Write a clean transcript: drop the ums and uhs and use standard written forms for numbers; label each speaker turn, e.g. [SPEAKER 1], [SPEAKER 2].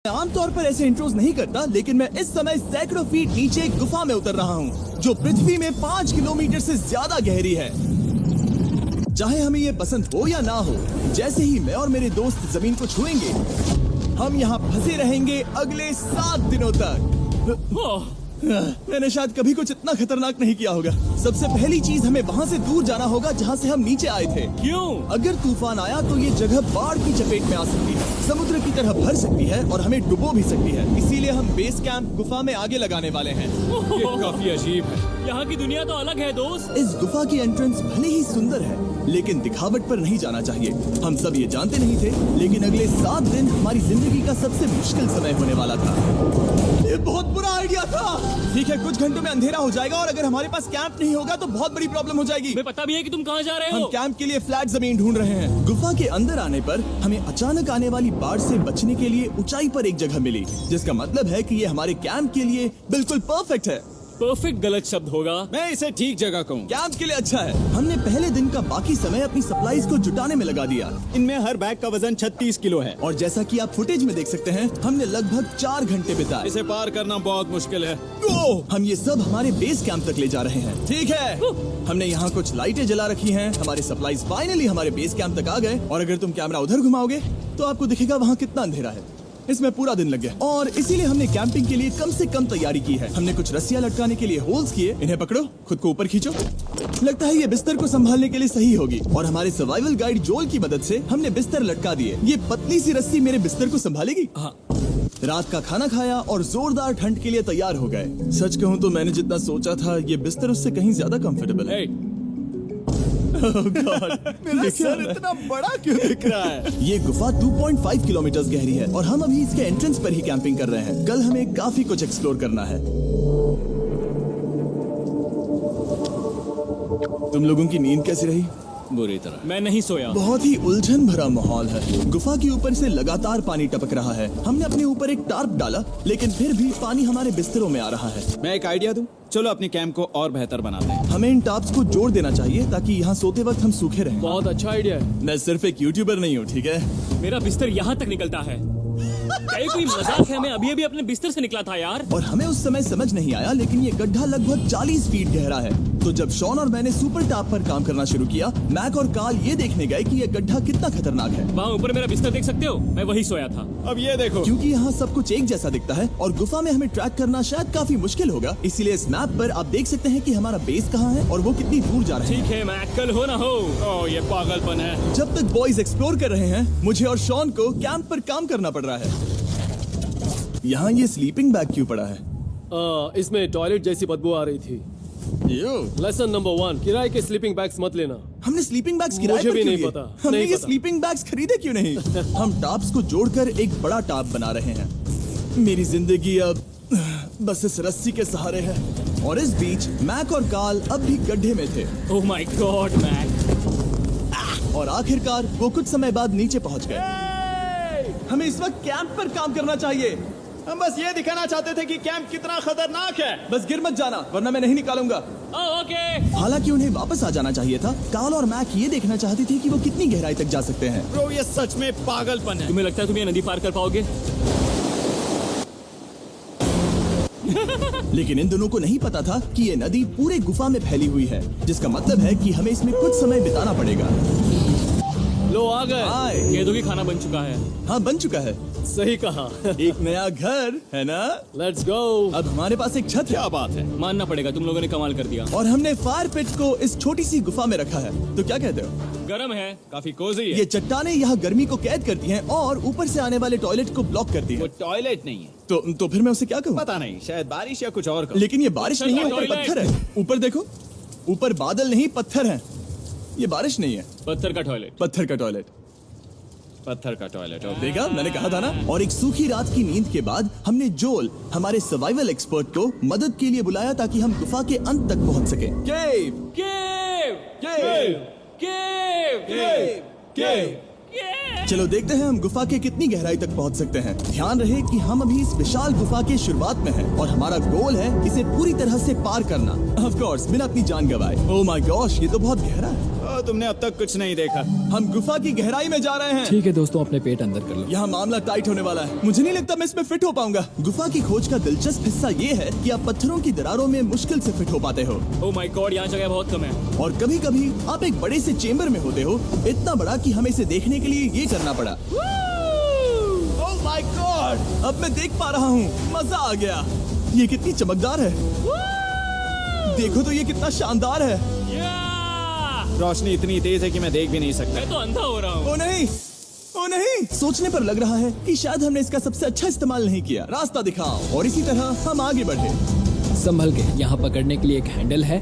[SPEAKER 1] आमतौर पर ऐसे इंट्रोज नहीं करता, लेकिन मैं इस समय सैकड़ों फीट नीचे एक गुफा में उतर रहा हूँ जो पृथ्वी में 5 किलोमीटर से ज्यादा गहरी है। चाहे हमें ये पसंद हो या ना हो, जैसे ही मैं और मेरे दोस्त जमीन को छुएंगे, हम यहाँ फंसे रहेंगे अगले 7 दिनों तक। मैंने शायद कभी कुछ इतना खतरनाक नहीं किया होगा। सबसे पहली चीज, हमें वहाँ से दूर जाना होगा जहाँ से हम नीचे आए थे।
[SPEAKER 2] क्यों?
[SPEAKER 1] अगर तूफान आया तो ये जगह बाढ़ की चपेट में आ सकती है, समुद्र की तरह भर सकती है और हमें डुबो भी सकती है। इसीलिए हम बेस कैंप गुफा में आगे लगाने वाले हैं।
[SPEAKER 2] ये काफी अजीब है। यहाँ की दुनिया तो अलग है दोस्त।
[SPEAKER 1] इस गुफा की एंट्रेंस भले ही सुंदर है, लेकिन दिखावट पर नहीं जाना चाहिए। हम सब ये जानते नहीं थे, लेकिन अगले 7 दिन हमारी जिंदगी का सबसे मुश्किल समय होने वाला था। ये बहुत बुरा आइडिया था। ठीक है, कुछ घंटों में अंधेरा हो जाएगा और अगर हमारे पास कैंप नहीं होगा तो बहुत बड़ी प्रॉब्लम हो जाएगी।
[SPEAKER 2] हमें पता भी है कि तुम कहाँ जा रहे
[SPEAKER 1] हम
[SPEAKER 2] हो।
[SPEAKER 1] कैंप के लिए फ्लैट जमीन ढूंढ रहे हैं। गुफा के अंदर आने पर हमें अचानक आने वाली बाढ़ से बचने के लिए ऊंचाई पर एक जगह मिली, जिसका मतलब है कि ये हमारे कैंप के लिए बिल्कुल परफेक्ट है।
[SPEAKER 2] परफेक्ट गलत शब्द होगा।
[SPEAKER 3] मैं इसे ठीक जगह कहूँ।
[SPEAKER 1] कैंप के लिए अच्छा है। हमने पहले दिन का बाकी समय अपनी सप्लाईज को जुटाने में लगा दिया।
[SPEAKER 3] इनमें हर बैग का वजन 36 किलो है
[SPEAKER 1] और जैसा कि आप फुटेज में देख सकते हैं, हमने लगभग 4 घंटे बिताए।
[SPEAKER 3] इसे पार करना बहुत मुश्किल है।
[SPEAKER 1] हम ये सब हमारे बेस कैंप तक ले जा रहे हैं। ठीक है, हमने यहाँ कुछ लाइटें जला रखी हैं। हमारे सप्लाईज फाइनली हमारे बेस कैंप तक आ गए और अगर तुम कैमरा उधर घुमाओगे तो आपको दिखेगा वहाँ कितना अंधेरा है। इसमें पूरा दिन लग गया और इसीलिए हमने कैंपिंग के लिए कम से कम तैयारी की है। हमने कुछ रस्सियां लटकाने के लिए होल्स किए। इन्हें पकड़ो, खुद को ऊपर खींचो। लगता है ये बिस्तर को संभालने के लिए सही होगी और हमारे सर्वाइवल गाइड जोल की मदद से हमने बिस्तर लटका दिए। ये पतली सी रस्सी मेरे बिस्तर को संभालेगी।
[SPEAKER 2] हाँ।
[SPEAKER 1] रात का खाना खाया और जोरदार ठंड के लिए तैयार हो गए। सच कहूँ तो मैंने जितना सोचा था, ये बिस्तर उससे कहीं ज्यादा कंफर्टेबल है।
[SPEAKER 3] मेरा सर इतना बड़ा क्यों दिख रहा है?
[SPEAKER 1] ये गुफा 2.5 किलोमीटर गहरी है और हम अभी इसके एंट्रेंस पर ही कैंपिंग कर रहे हैं। कल हमें काफी कुछ एक्सप्लोर करना है। तुम लोगों की नींद कैसी रही?
[SPEAKER 3] बुरी तरह।
[SPEAKER 2] मैं नहीं सोया।
[SPEAKER 1] बहुत ही उलझन भरा माहौल है। गुफा के ऊपर से लगातार पानी टपक रहा है। हमने अपने ऊपर एक टार्प डाला, लेकिन फिर भी पानी हमारे बिस्तरों में आ रहा है।
[SPEAKER 3] मैं एक आइडिया दूं? चलो अपने कैंप को और बेहतर बनाते हैं।
[SPEAKER 1] हमें इन टार्प्स को जोड़ देना चाहिए ताकि यहाँ सोते वक्त हम सूखे रहें।
[SPEAKER 2] बहुत अच्छा आइडिया है।
[SPEAKER 1] मैं सिर्फ एक यूट्यूबर नहीं हूँ, ठीक है?
[SPEAKER 2] मेरा बिस्तर यहाँ तक निकलता है। क्या ये कोई मजाक है? मैं अभी अभी अपने बिस्तर से निकला था यार।
[SPEAKER 1] और हमें उस समय समझ नहीं आया, लेकिन ये गड्ढा लगभग 40 फीट गहरा है। तो जब शॉन और मैंने सुपर टाप पर काम करना शुरू किया, मैक और कार्ल ये देखने गए कि ये गड्ढा कितना खतरनाक है।
[SPEAKER 2] वहाँ ऊपर मेरा बिस्तर देख सकते हो? मैं वही सोया था।
[SPEAKER 3] अब ये देखो,
[SPEAKER 1] क्योंकि यहाँ सब कुछ एक जैसा दिखता है और गुफा में हमें ट्रैक करना शायद काफी मुश्किल होगा, इसीलिए इस मैप पर आप देख सकते हैं कि हमारा बेस कहाँ है और वो कितनी दूर जा रहे हैं।
[SPEAKER 2] ठीक है, मैं कल हो ना हो।
[SPEAKER 3] ओह ये पागलपन है।
[SPEAKER 1] जब तक बॉयज एक्सप्लोर कर रहे हैं, मुझे और शॉन को कैंप पर काम करना पड़ रहा है। यहाँ ये स्लीपिंग बैग क्यों पड़ा है?
[SPEAKER 4] इसमें टॉयलेट जैसी बदबू आ रही थी। लेसन नंबर 1, किराए के स्लीपिंग बैग्स मत लेना।
[SPEAKER 1] हमने स्लीपिंग बैग्स किराए
[SPEAKER 4] मुझे
[SPEAKER 1] पर
[SPEAKER 4] भी
[SPEAKER 1] क्यों
[SPEAKER 4] नहीं
[SPEAKER 1] लिए?
[SPEAKER 4] पता,
[SPEAKER 1] हमने
[SPEAKER 4] नहीं
[SPEAKER 1] ये
[SPEAKER 4] पता।
[SPEAKER 1] स्लीपिंग बैग्स खरीदे क्यों नहीं? हम टाप्स को जोड़कर एक बड़ा टाप बना रहे हैं। मेरी जिंदगी अब बस इस रस्सी के सहारे है। और इस बीच मैक और कार्ल अब भी गड्ढे में थे।
[SPEAKER 2] Oh my God Mac.
[SPEAKER 1] और आखिरकार वो कुछ समय बाद नीचे पहुंच गए। हमें इस वक्त कैंप पर काम करना चाहिए।
[SPEAKER 3] हम बस ये दिखाना चाहते थे कि कैंप कितना खतरनाक है।
[SPEAKER 1] बस गिर मत जाना, वरना मैं नहीं निकालूंगा।
[SPEAKER 2] ओके।
[SPEAKER 1] हालांकि उन्हें वापस आ जाना चाहिए था। कार्ल और मैक ये देखना चाहते थे कि वो कितनी गहराई तक जा सकते हैं।
[SPEAKER 3] ब्रो ये सच में पागलपन है।
[SPEAKER 2] तुम्हें लगता है तुम ये नदी पार कर पाओगे?
[SPEAKER 1] लेकिन इन दोनों को नहीं पता था कि ये नदी पूरे गुफा में फैली हुई है, जिसका मतलब है कि हमें इसमें कुछ समय बिताना पड़ेगा।
[SPEAKER 4] लो आ गए।
[SPEAKER 1] आए।
[SPEAKER 2] कह दो कि खाना बन चुका है।
[SPEAKER 1] हाँ, बन चुका है।
[SPEAKER 4] सही कहा।
[SPEAKER 1] एक नया घर है ना?
[SPEAKER 4] Let's go.
[SPEAKER 1] अब हमारे पास एक छत है।
[SPEAKER 3] क्या बात है।
[SPEAKER 2] मानना पड़ेगा, तुम लोगों ने कमाल कर दिया।
[SPEAKER 1] और हमने फायर पिट को इस छोटी सी गुफा में रखा है। तो क्या कहते हो?
[SPEAKER 2] गरम है।
[SPEAKER 3] काफी कोजी है।
[SPEAKER 1] ये चट्टानें यहाँ गर्मी को कैद करती हैं और ऊपर से आने वाले टॉयलेट को ब्लॉक करती
[SPEAKER 3] वो
[SPEAKER 1] हैं।
[SPEAKER 3] टॉयलेट नहीं है।
[SPEAKER 1] तो फिर मैं उसे क्या कहूँ?
[SPEAKER 3] पता नहीं, शायद बारिश या कुछ और कहो।
[SPEAKER 1] लेकिन ये बारिश नहीं है, ऊपर
[SPEAKER 2] टॉयलेट।
[SPEAKER 1] पत्थर है। ऊपर देखो, ऊपर बादल नहीं पत्थर है। ये बारिश नहीं है,
[SPEAKER 2] पत्थर का टॉयलेट।
[SPEAKER 1] पत्थर का टॉयलेट।
[SPEAKER 3] पत्थर का टॉयलेट।
[SPEAKER 1] देखा, मैंने कहा था ना। और एक सूखी रात की नींद के बाद हमने जोल, हमारे सर्वाइवल एक्सपर्ट को मदद के लिए बुलाया ताकि हम गुफा के अंत तक पहुंच सके। केव,
[SPEAKER 2] केव,
[SPEAKER 1] केव,
[SPEAKER 2] केव,
[SPEAKER 1] केव, केव। चलो देखते हैं हम गुफा के कितनी गहराई तक पहुंच सकते हैं। ध्यान रहे कि हम अभी इस विशाल गुफा के शुरुआत में हैं और हमारा गोल है इसे पूरी तरह से पार करना। ऑफ कोर्स, बिना अपनी जान गंवाए। ओह माय गॉश, ये तो बहुत गहरा है।
[SPEAKER 3] तुमने अब तक कुछ नहीं देखा।
[SPEAKER 1] हम गुफा की गहराई में जा रहे हैं।
[SPEAKER 5] ठीक है दोस्तों, अपने पेट अंदर कर लो।
[SPEAKER 1] यहाँ मामला टाइट होने वाला है। मुझे नहीं लगता मैं इसमें फिट हो पाऊंगा। गुफा की खोज का दिलचस्प हिस्सा ये है कि आप पत्थरों की दरारों में मुश्किल से फिट हो पाते हो,
[SPEAKER 2] ओह माय गॉड, यहाँ जगह बहुत कम है।
[SPEAKER 1] और कभी कभी आप एक बड़े से चेम्बर में होते हो, इतना बड़ा कि हमें इसे देखने के लिए ये करना पड़ा। ओह माय गॉड, अब मैं देख पा रहा हूँ। मजा आ गया। ये कितनी चमकदार है। देखो तो ये कितना शानदार है।
[SPEAKER 3] रोशनी इतनी तेज है कि मैं देख भी नहीं सकता।
[SPEAKER 2] मैं तो अंधा हो रहा हूँ।
[SPEAKER 1] ओ नहीं, ओ नहीं, सोचने पर लग रहा है कि शायद हमने इसका सबसे अच्छा इस्तेमाल नहीं किया। रास्ता दिखाओ। और इसी तरह हम आगे बढ़े।
[SPEAKER 5] संभल के, यहाँ पकड़ने के लिए एक हैंडल है